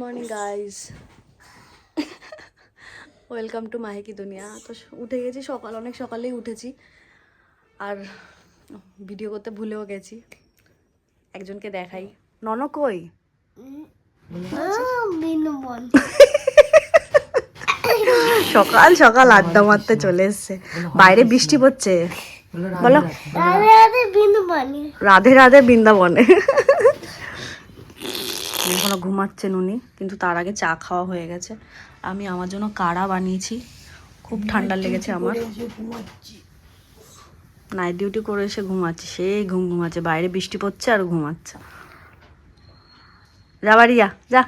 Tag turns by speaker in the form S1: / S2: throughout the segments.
S1: Morning guys, welcome to মাহিকি দুনিয়া। তো উঠে গেছি সকাল, অনেক সকালেই উঠেছি আর ভিডিও করতে ভুলেও গেছি। একজনকে দেখাই, নন কই? সকাল সকাল আড্ডা মারতে চলে এসছে। বাইরে বৃষ্টি পড়ছে, বলো রাধে রাধে বৃন্দাবনে। এখনো ঘুমাচ্ছেন উনি, কিন্তু তার আগে চা খাওয়া হয়ে গেছে। আমি আমার জন্য কাড়া বানিয়েছি, খুব ঠান্ডা লেগেছে আমার। নাইট ডিউটি করে এসে ঘুমাচ্ছি, সেই ঘুমাচ্ছে। বাইরে বৃষ্টি পড়ছে আর ঘুমাচ্ছে। যা বাড়ি যা যা।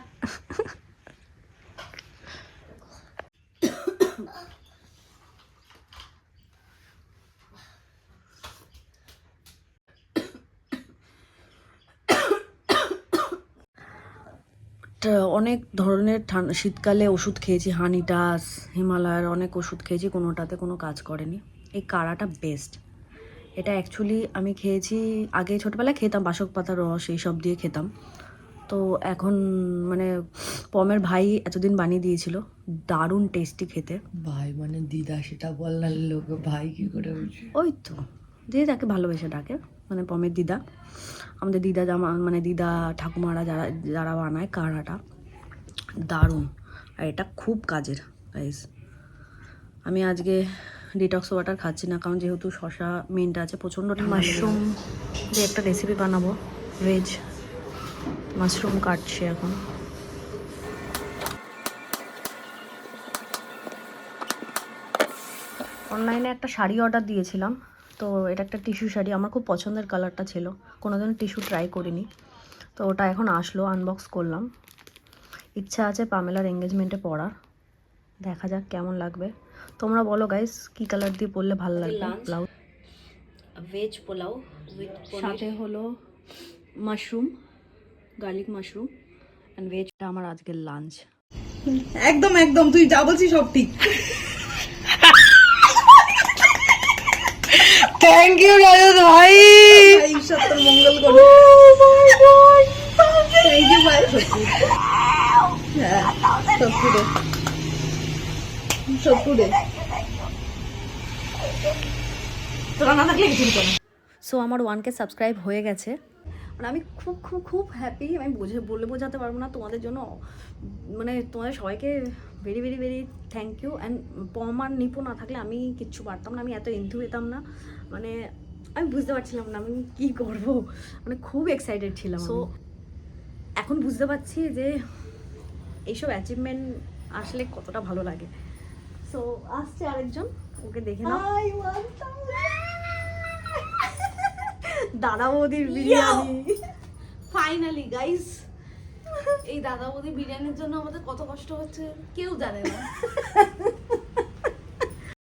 S1: অনেক ধরনের ঠান্ডা শীতকালে ওষুধ খেয়েছি, হানিটাস, হিমালয়ের অনেক ওষুধ খেয়েছি, কোনোটাতে কোনো কাজ করেনি। এই কাড়াটা বেস্ট। এটা অ্যাকচুয়ালি আমি খেয়েছি আগে, ছোটোবেলায় খেতাম বাসক পাতার রস এইসব দিয়ে খেতাম। তো এখন মানে পমের ভাই এতদিন বানিয়ে দিয়েছিল, দারুণ টেস্টি খেতে।
S2: ভাই মানে দিদা, সেটা বললাম লোক ভাই কি করে বুঝি?
S1: ওই তো দিদাকে ভালোবেসে ডাকে, মানে পমের দিদা। আমাদের দিদা মানে দিদা ঠাকুমারা যারা যারা বানায় কাড়াটা দারুণ। আর এটা খুব কাজের গাইস। আমি আজকে ডিটক্স ওয়াটার খাচ্ছি না, কারণ যেহেতু শশা মিন্ট আছে, প্রচণ্ড মাশরুম দিয়ে একটা রেসিপি বানাবো, ভেজ মাশরুম কাটছি এখন। অনলাইনে একটা শাড়ি অর্ডার দিয়েছিলাম, তো এটা একটা টিস্যু শাড়ি, আমার খুব পছন্দের কালারটা ছিল। কোনোদিন টিস্যু ট্রাই করিনি, তো ওটা এখন আসলো, আনবক্স করলাম। ইচ্ছা আছে পামেলার এঙ্গেজমেন্টে পরার, দেখা যাক কেমন লাগবে। তোমরা বলো গাইস, কি কালার দিয়ে পরলে ভালো লাগবে। ব্লাউজ ভেজ পোলাও উইথ সাথে হলো মাশরুম, গার্লিক মাশরুম অ্যান্ড ভেজটা আমার আজকের লাঞ্চ।
S2: একদম একদম, তুই যা বলছিস সব ঠিক। থ্যাংক ইউ রাজত ভাই, ঈশ্বর তোর মঙ্গল করুন। থ্যাংক ইউ ভাই। হ্যাঁ সত্যি রে, সত্যি রে। তোরা না থাকলে কিছু হতো না।
S1: সো আমার 1K সাবস্ক্রাইব হয়ে গেছে, মানে আমি খুব খুব খুব হ্যাপি। আমি বলে বোঝাতে পারবো না তোমাদের জন্য, মানে তোমাদের সবাইকে very very very thank you. And Pom আর নিপু না থাকলে আমি কিচ্ছু পারতাম না, আমি এত এনথু হতাম না, মানে আমি বুঝতে পারছিলাম না আমি কী করবো, মানে খুব এক্সাইটেড ছিলাম। সো এখন বুঝতে পারছি যে এইসব অ্যাচিভমেন্ট আসলে কতটা ভালো লাগে। সো আসছে আরেকজন, ওকে দেখে নাও। দাদা বৌদির বিরিয়ানি
S3: ফাইনালি গাইস, এই দাদা বৌদি বিরিয়ানির জন্য আমাদের কত কষ্ট হচ্ছে কেউ জানে না।